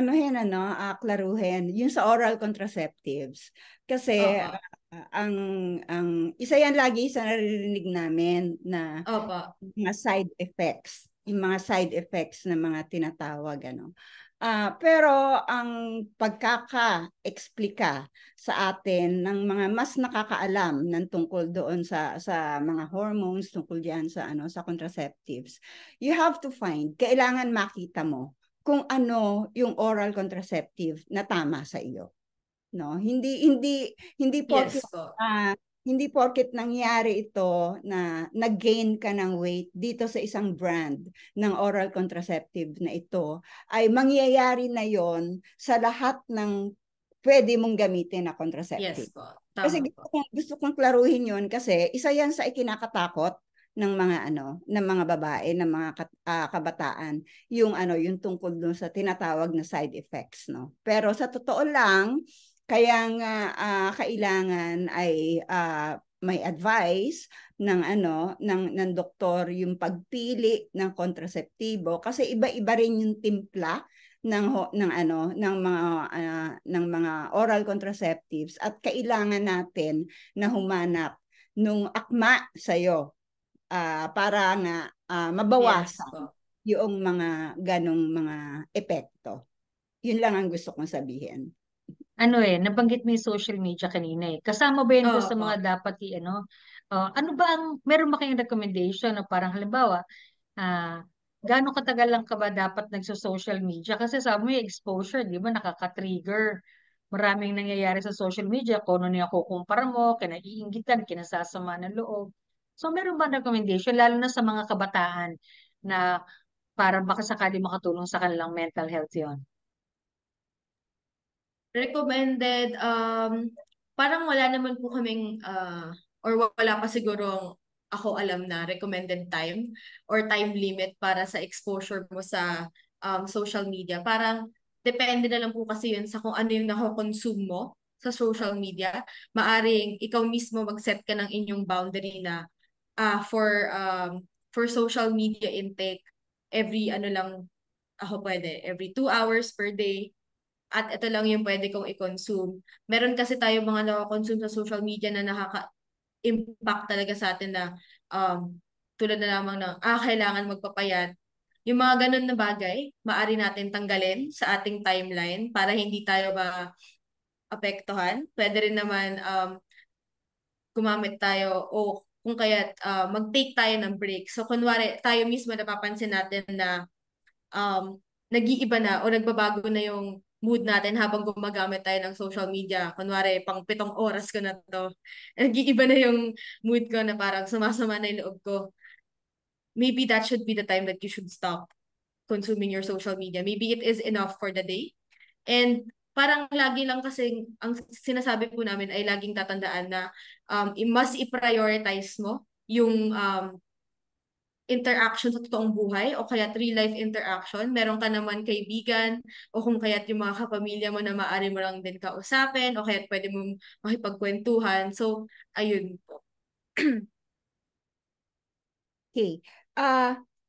klaruhin yung sa oral contraceptives kasi Opo. ang isa yan lagi sa naririnig namin na Opo. mga side effects, yung mga side effects na mga tinatawag pero ang pagkaka-explika sa atin ng mga mas nakakaalam ng tungkol doon sa mga hormones, tungkol diyan sa contraceptives, you have to find, kailangan makita mo kung ano yung oral contraceptive na tama sa iyo, no? Hindi porket Yes po. hindi porket nangyari ito na nag-gain ka ng weight dito sa isang brand ng oral contraceptive na ito, ay mangyayari na yon sa lahat ng pwede mong gamitin na contraceptive. Yes po. Kasi Tama po. gusto kong klaruhin yon kasi isa yan sa ikinakatakot ng mga ng mga babae, ng mga kabataan, yung tungkol dun sa tinatawag na side effects, no. Pero sa totoo lang, kaya nga kailangan ay may advice ng doktor yung pagpili ng kontraseptibo kasi iba-iba rin yung timpla ng mga oral contraceptives at kailangan natin na humanap nung akma sa'yo para nga Yes mabawasan po. yung mga ganong mga epekto. Yun lang ang gusto kong sabihin. Nabanggit mo yung social media kanina eh. Kasama ba yan doon sa Opo. mga dapat ano ba meron ba kayong recommendation na parang halimbawa, gaano katagal lang ka ba dapat nagso-social media? Kasi sabi mo yung exposure, di ba, nakaka-trigger. Maraming nangyayari sa social media, kung ano yung kukumpara mo, kinaiinggitan, kinasasama ng loob. So, meron ba recommendation, lalo na sa mga kabataan na para baka sakali makatulong sa kanilang mental health yon? Recommended, parang wala naman po kaming, or wala pa siguro ako alam na recommended time or time limit para sa exposure mo sa social media. Parang depende na lang po kasi yun sa kung ano yung nako-consume mo sa social media. Maaring ikaw mismo mag-set ka ng inyong boundary na for social media intake, every ano lang ako pwede, every 2 hours per day at ito lang yung pwede kong i-consume. Meron kasi tayo mga nakakonsume sa social media na nakaka-impact talaga sa atin na tulad na lamang ng, kailangan magpapayat. Yung mga ganun na bagay, maaari natin tanggalin sa ating timeline para hindi tayo ma-apektuhan. Pwede rin naman gumamit tayo o kung kaya mag-take tayo ng break. So kunwari, tayo mismo napapansin natin na nag-iiba na o nagbabago na yung mood natin habang gumagamit tayo ng social media. Kunwari, pang 7 oras ko na to. Nag-iiba na yung mood ko na parang sumasama na yung loob ko. Maybe that should be the time that you should stop consuming your social media. Maybe it is enough for the day. And parang lagi lang kasi ang sinasabi po namin ay laging tatandaan na mas i-prioritize mo yung interaction sa totoong buhay o kaya real life interaction. Meron ka naman kaibigan o kung kaya't yung mga kapamilya mo na maaari mo lang din kausapin o kaya't pwede mo makipagkwentuhan. So, ayun po. Okay.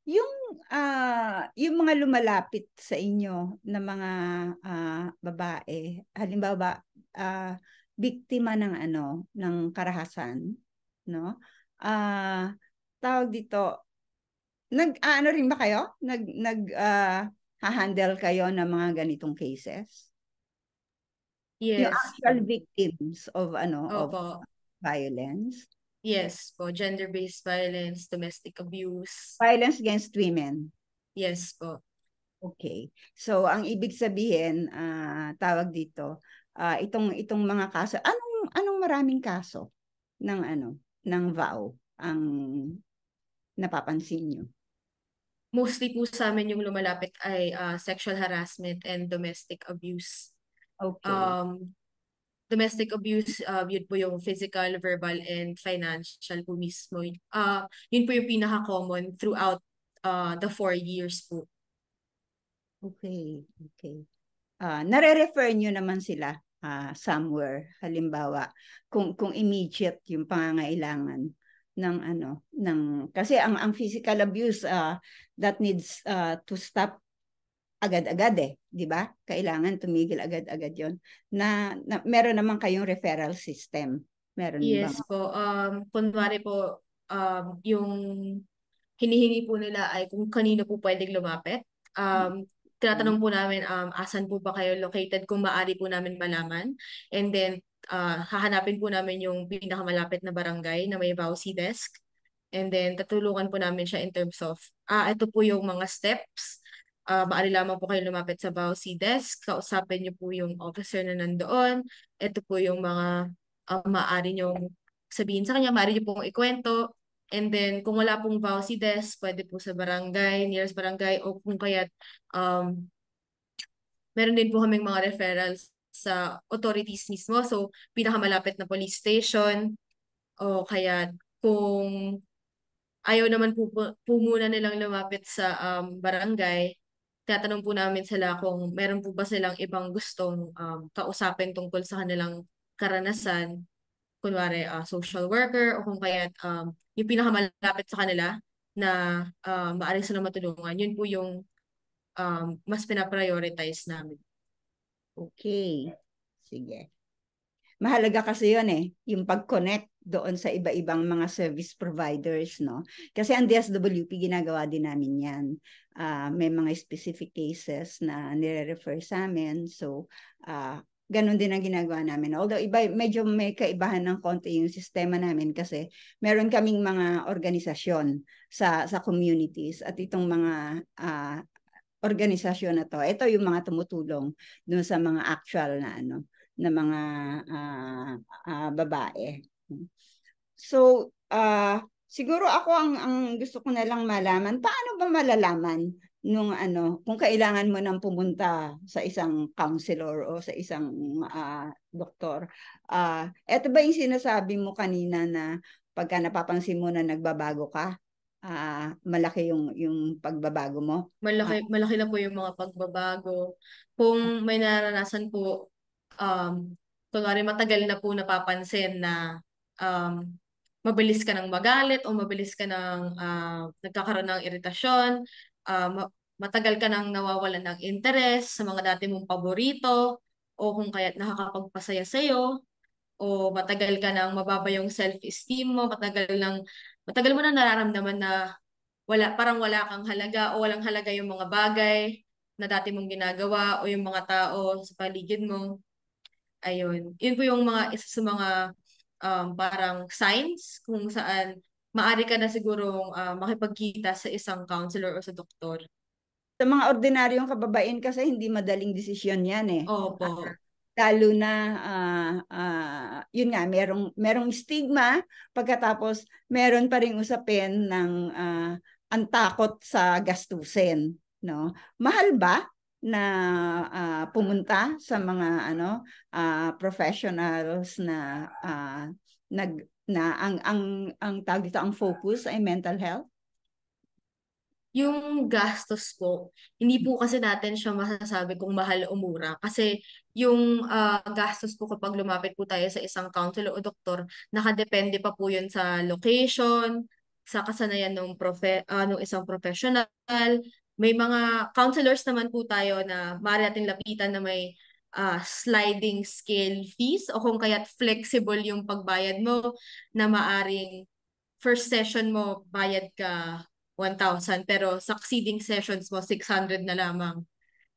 Yung yung mga lumalapit sa inyo na mga babae, halimbawa biktima ng ng karahasan, no? Tawag dito, rin ba kayo? ha-handle kayo ng mga ganitong cases? Yung Yes actual po. victims of Opo. violence. Yes po. Gender-based violence, domestic abuse. Violence against women. Yes po. Okay. So ang ibig sabihin, tawag dito, itong mga kaso, anong maraming kaso ng VAW ang napapansin nyo? Mostly po sa amin yung lumalapit ay sexual harassment and domestic abuse. Okay. Domestic abuse, yun po yung physical, verbal, and financial po mismo. Yun po yung pinaka-common throughout the 4 years po. Okay. Okay. Nare-refer nyo naman sila somewhere, halimbawa, kung immediate yung pangangailangan kasi ang physical abuse that needs to stop agad-agad di ba? Kailangan tumigil agad-agad yon. Na meron naman kayong referral system. Meron bang? Yes po. Kunwari po, yung hinihingi po nila ay kung kanino po pwedeng lumapit. Tinatanong po namin, asan po ba kayo located kung maaari po namin malaman. And then, hahanapin po namin yung pinakamalapit na barangay na may VAUSI desk. And then, tatulungan po namin siya in terms of, ito po yung mga steps. Maaari lamang po kayo lumapit sa VAUSI desk. Kausapin niyo po yung officer na nandoon. Ito po yung mga maaari niyong sabihin sa kanya, maaari niyo pong ikwento. And then, kung wala pong VAUSI desk, pwede po sa barangay, nearest barangay, o kung kaya, meron din po kaming mga referrals sa authorities mismo. So, pinakamalapit na police station, o kaya kung ayaw naman po muna nilang lumapit sa barangay, tatanong po namin sila kung meron po ba silang ibang gustong kausapin tungkol sa kanilang karanasan, kunwari social worker o kung kaya yung pinakamalapit sa kanila na maaari silang matulungan. Yun po yung mas pinaprioritize namin. Okay. Sige. Mahalaga kasi yun yung pag-connect doon sa iba-ibang mga service providers, no? Kasi ang DSWP, ginagawa din namin yan. May mga specific cases na nire-refer sa amin. So, ganun din ang ginagawa namin. Although, medyo may kaibahan ng konti yung sistema namin kasi meron kaming mga organisasyon sa communities at itong mga organisasyon na to, ito yung mga tumutulong doon sa mga actual na mga babae. So, siguro ako ang gusto ko na lang malaman, paano ba malalaman nung kung kailangan mo nang pumunta sa isang counselor o sa isang doktor? Ito ba yung sinasabi mo kanina na pagka napapansin mo na nagbabago ka, malaki yung pagbabago mo? Malaki na po yung mga pagbabago. Kung may naranasan po, kunwari matagal na po napapansin na mabilis ka ng magalit o mabilis ka ng nagkakaroon ng iritasyon, matagal ka nang nawawalan ng interes sa mga dati mong paborito, o kung kaya't nakakapagpasaya sa'yo, o matagal ka nang mababa yung self-esteem mo, matagal mo na nararamdaman na parang wala kang halaga o walang halaga yung mga bagay na dati mong ginagawa o yung mga tao sa paligid mo. Ayun. Yun po yung isa sa mga parang signs kung saan maaari ka na sigurong makipagkita sa isang counselor o sa doktor. Sa mga ordinaryong kababaihan kasi hindi madaling desisyon yan Opo. Lalo na yun nga, merong stigma, pagkatapos meron pa ring usapin ng ang takot sa gastusin, no? Mahal ba na pumunta sa mga professionals na ang tawag dito, ang focus ay mental health? Yung gastos po, hindi po kasi natin siya masasabi kung mahal o mura. Kasi yung gastos po kapag lumapit po tayo sa isang counselor o doktor, nakadepende pa po yun sa location, sa kasanayan ng isang professional. May mga counselors naman po tayo na maaari natin lapitan na may sliding scale fees o kung kaya't flexible yung pagbayad mo na maaring first session mo bayad ka 1,000 pero succeeding sessions mo 600 na lamang.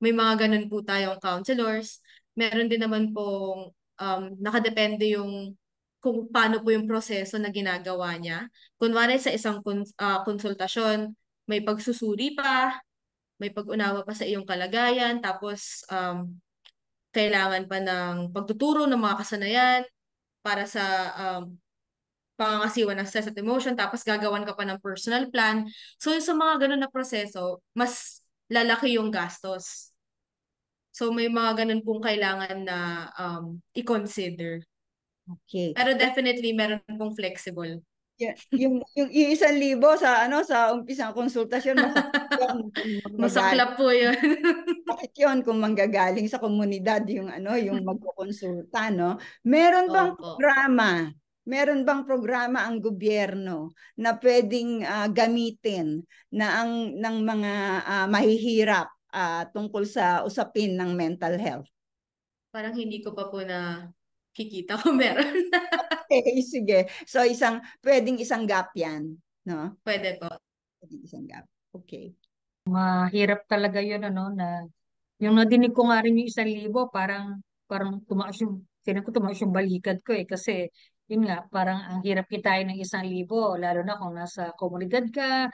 May mga ganun po tayong counselors. Meron din naman pong nakadepende yung kung paano po yung proseso na ginagawa niya. Kunwari sa isang konsultasyon, may pagsusuri pa, may pag-unawa pa sa iyong kalagayan, tapos kailangan pa ng pagtuturo ng mga kasanayan para sa pangangasiwa ng stress at emotion, tapos gagawan ka pa ng personal plan. So, sa mga ganun na proseso, mas lalaki yung gastos. So, may mga ganun pong kailangan na i-consider. Okay. Pero definitely, meron pong flexible. Yung 1,000 sa sa umpisang konsultasyon, masakit yun kung Masaklap po yun. Bakit yun kung manggagaling sa komunidad yung magkukonsulta, no? Meron bang Opo. programa? Meron bang programa ang gobyerno na pwedeng gamitin na ng mga mahihirap tungkol sa usapin ng mental health? Parang hindi ko pa po na kikita kung meron. Okay, sige. So pwedeng isang gap yan, no? Pwede po. Pwedeng isang gap. Okay. Mahirap talaga yun, na yung nadinig ko nga rin yung 1,000, parang tumaas yung balikat ko kasi yun nga, parang ang hirap kitain ng 1,000, lalo na kung nasa komunidad ka,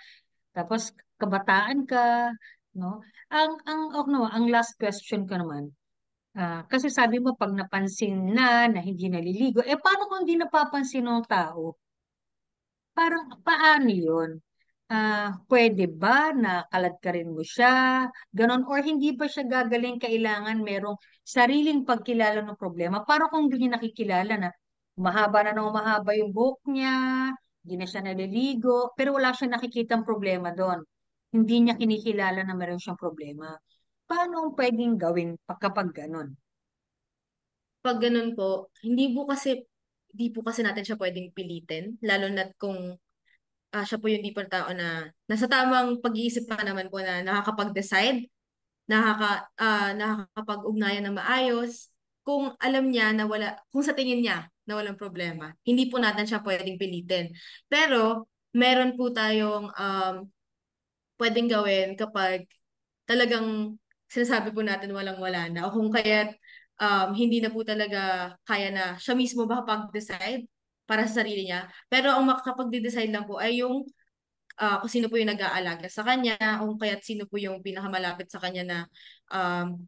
tapos kabataan ka, no? Ang last question ko naman, kasi sabi mo pag napansin na hindi naliligo, paano kung hindi napapansin ng tao? Parang paano yun? Pwede ba na kaladkarin mo siya, ganon, or hindi ba siya gagaling, kailangan merong sariling pagkilala ng problema? Para kung hindi niya nakikilala na mahaba na nang mahaba yung buhok niya, hindi na siya naliligo, pero wala siya nakikitang problema doon. Hindi niya kinikilala na meron siyang problema. Paano ang pwedeng gawin kapag ganon? Pag ganun po, hindi po kasi natin siya pwedeng pilitin, lalo na kung siya po yung tipo ng tao na nasa tamang pag-iisip pa naman po na nakakapag-decide, nakakapag-ugnayan ng maayos, kung alam niya na kung sa tingin niya na walang problema, hindi po natin siya pwedeng pilitin. Pero, meron po tayong pwedeng gawin kapag talagang sinasabi po natin walang-wala na, o kung kaya't hindi na po talaga kaya na siya mismo makapag-decide para sa sarili niya. Pero ang makakapag-decide lang po ay yung kung sino po yung nag-aalaga sa kanya, o kaya't sino po yung pinakamalapit sa kanya na um,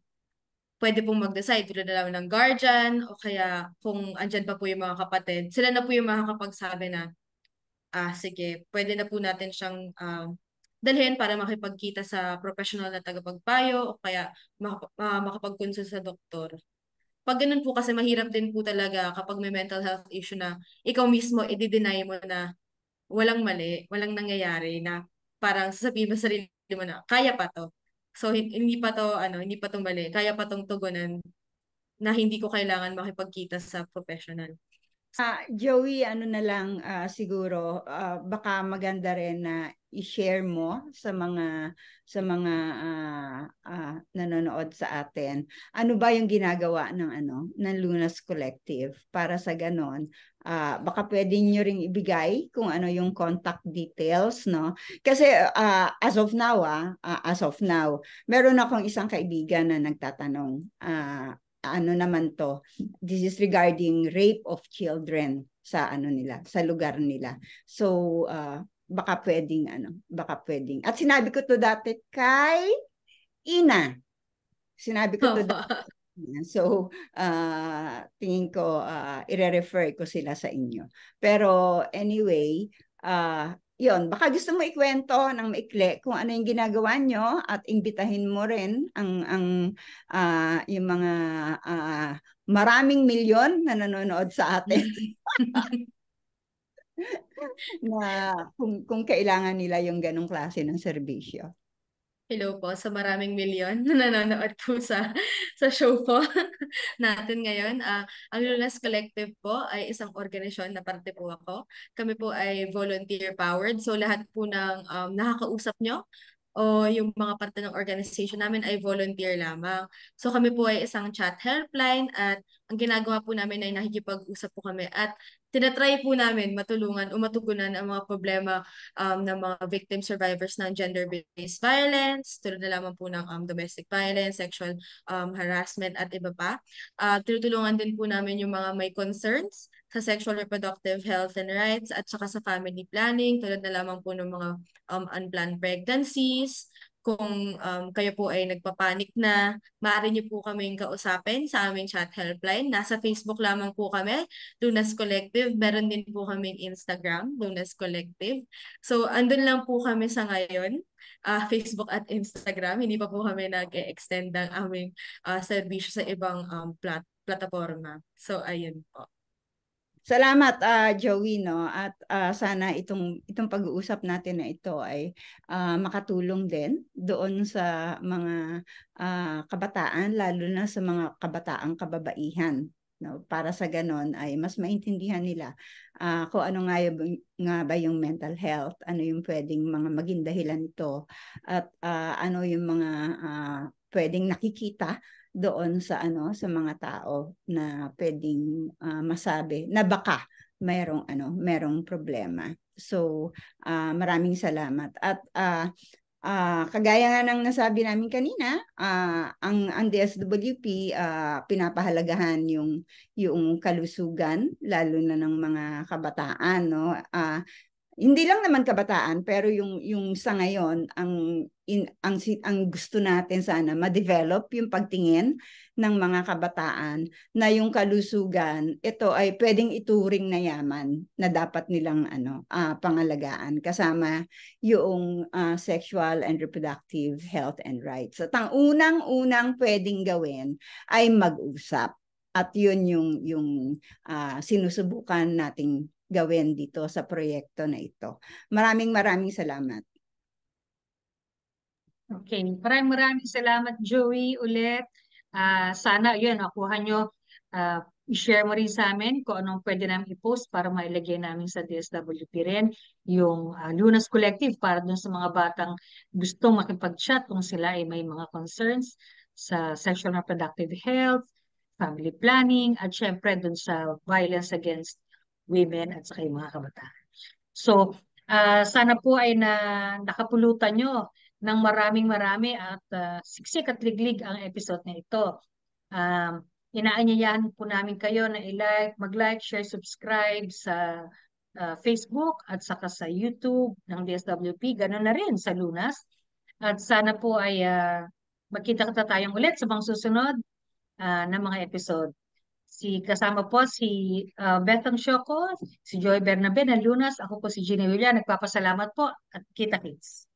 pwede pong mag-decide, tulad na lang ng guardian, o kaya kung andyan pa po yung mga kapatid, sila na po yung makakapagsabi na, sige, pwede na po natin siyang dalhin para makipagkita sa professional na tagapagpayo, o kaya makapag-consult sa doktor. Pag ganun po kasi mahirap din po talaga kapag may mental health issue na ikaw mismo i-deny mo na walang mali, walang nangyayari, na parang sasabihin mo sa sarili mo na kaya pa to. So hindi pa to mali, kaya pa tong tugunan, na hindi ko kailangan makipagkita sa professional. Joey, na lang siguro baka maganda rin na i-share mo sa mga nanonood sa atin. Ano ba yung ginagawa ng Lunas Collective para sa ganon? Baka pwede niyo ring ibigay kung ano yung contact details, no? Kasi as of now, meron akong isang kaibigan na nagtatanong, ano naman to, this is regarding rape of children sa sa lugar nila. So baka pwedeng at sinabi ko to dati kay Ina. Sinabi ko to dati. So tingin ko ire-refer ko sila sa inyo. Pero anyway, yon, baka gusto mo ikwento ng maikli kung ano yung ginagawa nyo, at imbitahin mo rin yung mga maraming milyon na nanonood sa atin na kung kailangan nila yung ganong klase ng serbisyo. Hello po sa maraming milyon na nanonood po sa show po natin ngayon. Ang Lunas Collective po ay isang organisasyon na parte po ako. Kami po ay volunteer powered. So lahat po ng nakakausap nyo o yung mga parte ng organization namin ay volunteer lamang. So kami po ay isang chat helpline, at ang ginagawa po namin ay nakikipag-usap po kami at tinatry po namin matulungan o matugunan ang mga problema ng mga victim survivors ng gender-based violence, tulad na lamang po ng domestic violence, sexual harassment at iba pa. Tinutulungan din po namin yung mga may concerns sa sexual reproductive health and rights at saka sa family planning, tulad na lamang po ng mga unplanned pregnancies. Kung kayo po ay nagpapanik na, maaari niyo po kaming kausapin sa aming chat helpline. Nasa Facebook lamang po kami, Lunas Collective. Meron din po kaming Instagram, Lunas Collective. So, andun lang po kami sa ngayon, Facebook at Instagram. Hindi pa po kami nag-extend ng aming serbisyo sa ibang plataforma. So, ayun po. Salamat, Joey, no? At sana itong pag-uusap natin na ito ay makatulong din doon sa mga kabataan, lalo na sa mga kabataang kababaihan. No? Para sa ganon ay mas maintindihan nila kung ano nga ba yung mental health, ano yung pwedeng mga maging dahilan nito, at ano yung mga pwedeng nakikita doon sa mga tao na pwedeng masabi na baka merong problema. So maraming salamat. At kagaya nga ng nasabi namin kanina, ang DSWP pinapahalagahan yung kalusugan, lalo na ng mga kabataan, no? Hindi lang naman kabataan, pero yung sa ngayon ang gusto natin sana ma-develop yung pagtingin ng mga kabataan na yung kalusugan ito ay pwedeng ituring na yaman na dapat nilang pangalagaan, kasama yung sexual and reproductive health and rights. At ang unang pwedeng gawin ay mag-usap. At yun yung sinusubukan nating gawin dito sa proyekto na ito. Maraming salamat. Okay, maraming salamat, Joey, ulit. Sana yun, nakuha nyo, i-share mo rin sa amin kung anong pwede namin i-post para mailagay namin sa DSWP rin yung Lunas Collective para dun sa mga batang gustong makipag-chat kung sila ay may mga concerns sa sexual and reproductive health, family planning, at syempre dun sa violence against women at saka yung mga kabataan. So, sana po ay nakapulutan nyo ng marami at siksik at liglig ang episode na ito. Inaanyayahan po namin kayo na mag-like, share, subscribe sa Facebook at saka sa YouTube ng DSWP, ganoon na rin sa Lunas. At sana po ay magkita-kita tayong ulit sa mga susunod na mga episode. Kasama po si Bethang Shoko, si Joy Bernabe ng Lunas, ako po si Gina Julia. Nagpapasalamat po at kita-kits.